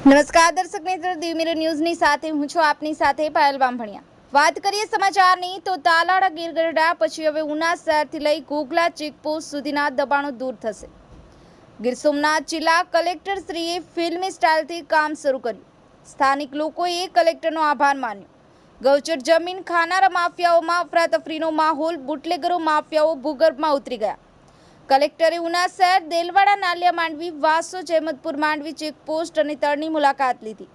નમસ્કાર દર્શક મિત્રો, દીવ મિરર ન્યૂઝની સાથે હું છું આપની સાથે પાયલ બામભણિયા। વાત કરીએ સમાચારની તો તાલાળા ગીરગઢડા પછી હવે ઉના શહેરથી લઈ ઘોઘલા ચેકપોસ્ટ સુધીના દબાણો દૂર થશે। ગીર સોમનાથ જિલ્લા કલેક્ટર શ્રીએ ફિલ્મી સ્ટાઇલથી કામ શરૂ કર્યું। સ્થાનિક લોકોએ કલેક્ટરનો આભાર માન્યો। ગૌચર જમીન ખાનારા માફિયાઓમાં અફરાતફરીનો માહોલ, બુટલેગરો માફિયાઓ ભૂગર્ભમાં ઉતરી ગયા। કલેક્ટરે ઉના શહેર, દેલવાડા, નાલિયા માંડવી, વાસો, જહેમતપુર માંડવી ચેકપોસ્ટ અને તળની મુલાકાત લીધી।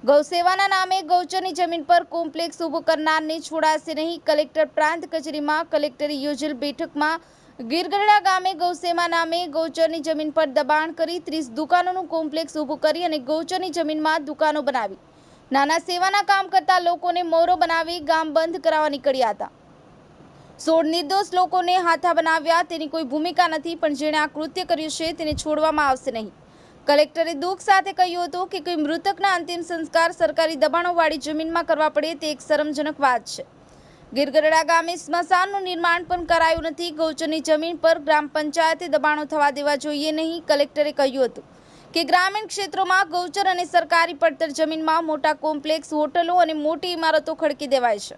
ગૌસેવાના નામે ગૌચરની જમીન પર કોમ્પ્લેક્સ ઊભો કરનારને છોડાશે નહીં। કલેક્ટર પ્રાંત કચેરીમાં કલેક્ટરે યોજેલ બેઠકમાં ગીરગઢડા ગામે ગૌસેવા નામે ગૌચરની જમીન પર દબાણ કરી 30 દુકાનોનું કોમ્પ્લેક્સ ઊભું કરી અને ગૌચરની જમીનમાં દુકાનો બનાવી નાના સેવાના કામ કરતા લોકોને મોરો બનાવી ગામ બંધ કરાવવા નીકળ્યા હતા। 16 નિર્દોષ લોકોને હાથા બનાવ્યા। તેની કોઈ ભૂમિકા નથી, પણ જેણે આ કૃત્ય કર્યું છે તેને છોડવામાં આવશે નહીં। કલેક્ટરે દુઃખ સાથે કહ્યું હતું કે કોઈ મૃતકના અંતિમ સંસ્કાર સરકારી દબાણોવાળી જમીનમાં કરવા પડે તે એક શરમજનક વાત છે। ગીરગઢડા ગામે સ્મશાનનું નિર્માણ પણ કરાયું નથી। ગૌચરની જમીન પર ગ્રામ પંચાયતે દબાણો થવા દેવા જોઈએ નહીં। કલેક્ટરે કહ્યું હતું કે ગ્રામીણ ક્ષેત્રોમાં ગૌચર અને સરકારી પડતર જમીનમાં મોટા કોમ્પ્લેક્સ, હોટલો અને મોટી ઇમારતો ખડકી દેવાય છે।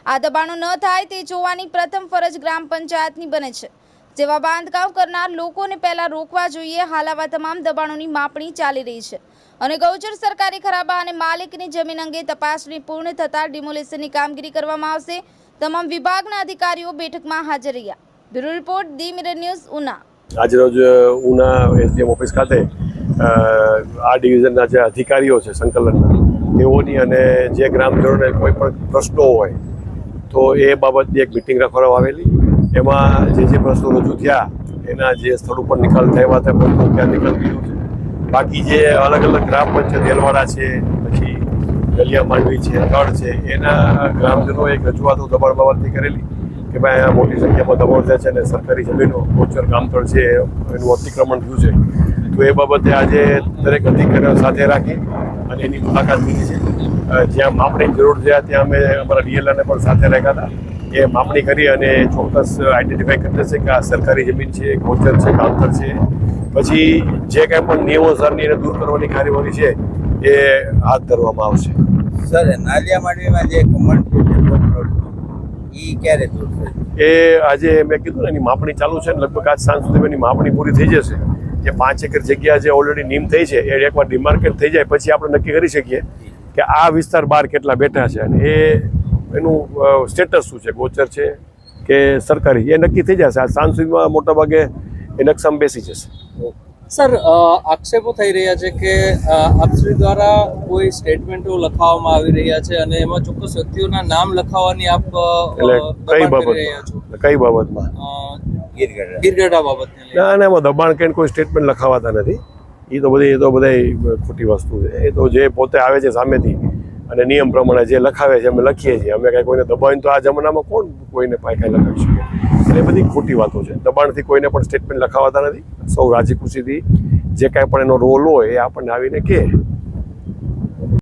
આ દબાણો ન થાય તે જોવાની પ્રથમ ફરજ ગ્રામ પંચાયતની બને છે। જેવા બાંધકામ કરનાર લોકોને પહેલા રોકવા જોઈએ। હાલ આવા તમામ દબાણોની માપણી ચાલી રહી છે અને ગૌચર સરકારી ખરાબા અને માલિકની જમીન અંગે તપાસણી પૂર્ણ થતાં ડિમોલિશનની કામગીરી કરવામાં આવશે। તમામ વિભાગના અધિકારીઓ બેઠકમાં હાજર રહ્યા। Bureau report, the mirror news, Una. આજરોજ ઉના એસડીએમ ઓફિસ ખાતે આ ડિવિઝનના જે અધિકારીઓ છે સંકલનના, તેઓની અને જે ગ્રામજનોને કોઈ પણ પ્રશ્નો હોય તો એ બાબતની એક મિટિંગ રાખવામાં આવેલી। એમાં જે પ્રશ્નો રજૂ થયા એના જે સ્થળ ઉપર નિકાલ થયા હતા પ્રશ્નો ત્યાં નિકાલ થયો છે। બાકી જે અલગ અલગ ગ્રામ પંચાયત દેલવાડા છે, પછી ગલિયા માંડવી છે, તળ છે, એના ગ્રામજનોએ એક રજૂઆતો દબાણ બાબતની કરેલી કે ભાઈ આ મોટી સંખ્યામાં દબાણ થયા છે અને સરકારી જમીનો ગોચર ગામતળ છે એનું અતિક્રમણ થયું છે। તો એ બાબતે આજે દરેક અધિકારીઓ સાથે રાખી અને એની મુલાકાત લીધી છે। જ્યાં માપણીની જરૂર છે ત્યાં અમે અમારા ડીએલઆરને પણ સાથે રાખ્યા હતા। એ માપણી કરી અને ચોક્કસ આઈડેન્ટિફાઈ કરી દેશે કે આ સરકારી જમીન છે, ગૌચર છે, ગામતળ છે। પછી જે કાંઈ પણ નિયમોસરની એને દૂર કરવાની કાર્યવાહી છે એ હાથ ધરવામાં આવશે। સર, નાલિયા માંડવીમાં જે એ ક્યારે દૂર થશે? એ આજે મેં કીધું ને એની માપણી ચાલુ છે ને લગભગ આજ સાંજ સુધી એની માપણી પૂરી થઈ જશે। જે 5 એકર જગ્યા જે ઓલરેડી નીમ થઈ છે એ એકવાર ડિમાર્કેટ થઈ જાય પછી આપણે નક્કી કરી શકીએ કે આ વિસ્તાર બહાર કેટલા બેઠા છે અને એનું સ્ટેટસ શું છે, ગોચર છે કે સરકારી, એ નક્કી થઈ જશે। આ સાંજ સુધીમાં મોટાભાગે એ નકશામાં બેસી જશે। સર, આક્ષેપો થઈ રહ્યા છે કે આપશ્રી દ્વારા કોઈ સ્ટેટમેન્ટો લખાવવામાં આવી રહ્યા છે અને એમાં ચોક્કસ વ્યક્તિઓના નામ લખાવવાની આપ કઈ બાબતમાં? ગીરગઢડા બાબતને ના, એમાં દબાણ કરીને કોઈ સ્ટેટમેન્ટ લખાવાતા નથી। એ તો બધી ખોટી વસ્તુ છે। એ તો જે પોતે આવે છે સામેથી અને નિયમ પ્રમાણે જે લખાવે છે અમે લખીએ છીએ। અમે કાંઈ કોઈને દબાવીને તો આ જમાનામાં કોણ કોઈને પાય કાંઈ લખાવી શકે? એ બધી ખોટી વાતો છે। દબાણથી કોઈને પણ સ્ટેટમેન્ટ લખાવાતા નથી। સૌ રાજી ખુશીથી જે કાંઈ પણ એનો રોલ હોય એ આપણને આવીને કહે